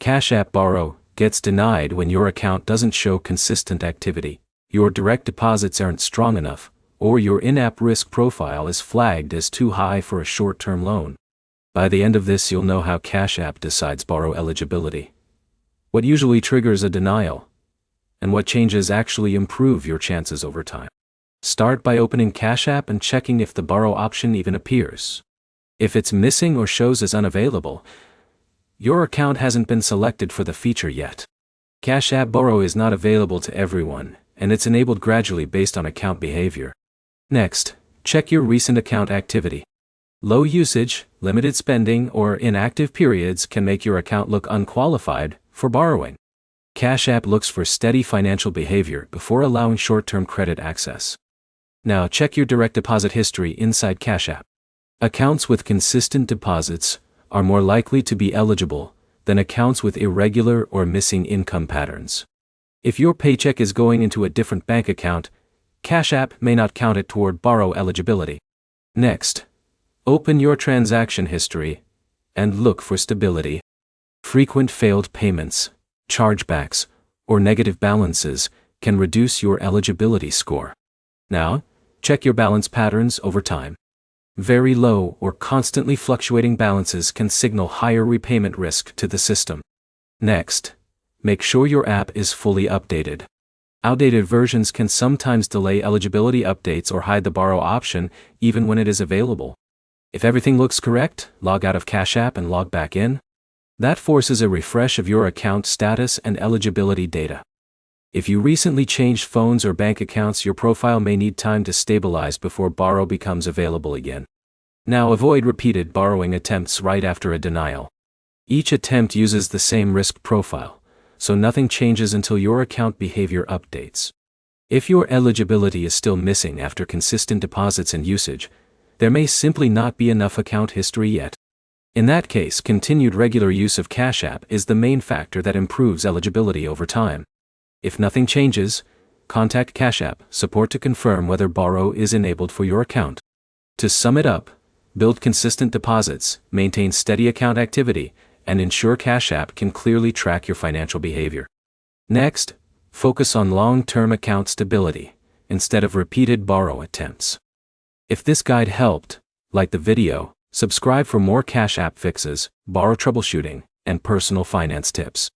Cash App Borrow gets denied when your account doesn't show consistent activity, your direct deposits aren't strong enough, or your in-app risk profile is flagged as too high for a short-term loan. By the end of this, you'll know how Cash App decides borrow eligibility, what usually triggers a denial, and what changes actually improve your chances over time. Start by opening Cash App and checking if the borrow option even appears. If it's missing or shows as unavailable, your account hasn't been selected for the feature yet. Cash App Borrow is not available to everyone, and it's enabled gradually based on account behavior. Next, check your recent account activity. Low usage, limited spending, or inactive periods can make your account look unqualified for borrowing. Cash App looks for steady financial behavior before allowing short-term credit access. Now check your direct deposit history inside Cash App. Accounts with consistent deposits are more likely to be eligible than accounts with irregular or missing income patterns. If your paycheck is going into a different bank account, Cash App may not count it toward borrow eligibility. Next, open your transaction history and look for stability. Frequent failed payments, chargebacks, or negative balances can reduce your eligibility score. Now, check your balance patterns over time. Very low or constantly fluctuating balances can signal higher repayment risk to the system. Next, make sure your app is fully updated. Outdated versions can sometimes delay eligibility updates or hide the borrow option even when it is available. If everything looks correct, log out of Cash App and log back in. That forces a refresh of your account status and eligibility data. If you recently changed phones or bank accounts, your profile may need time to stabilize before borrow becomes available again. Now avoid repeated borrowing attempts right after a denial. Each attempt uses the same risk profile, so nothing changes until your account behavior updates. If your eligibility is still missing after consistent deposits and usage, there may simply not be enough account history yet. In that case, continued regular use of Cash App is the main factor that improves eligibility over time. If nothing changes, contact Cash App support to confirm whether borrow is enabled for your account. To sum it up, build consistent deposits, maintain steady account activity, and ensure Cash App can clearly track your financial behavior. Next, focus on long-term account stability instead of repeated borrow attempts. If this guide helped, like the video, subscribe for more Cash App fixes, borrow troubleshooting, and personal finance tips.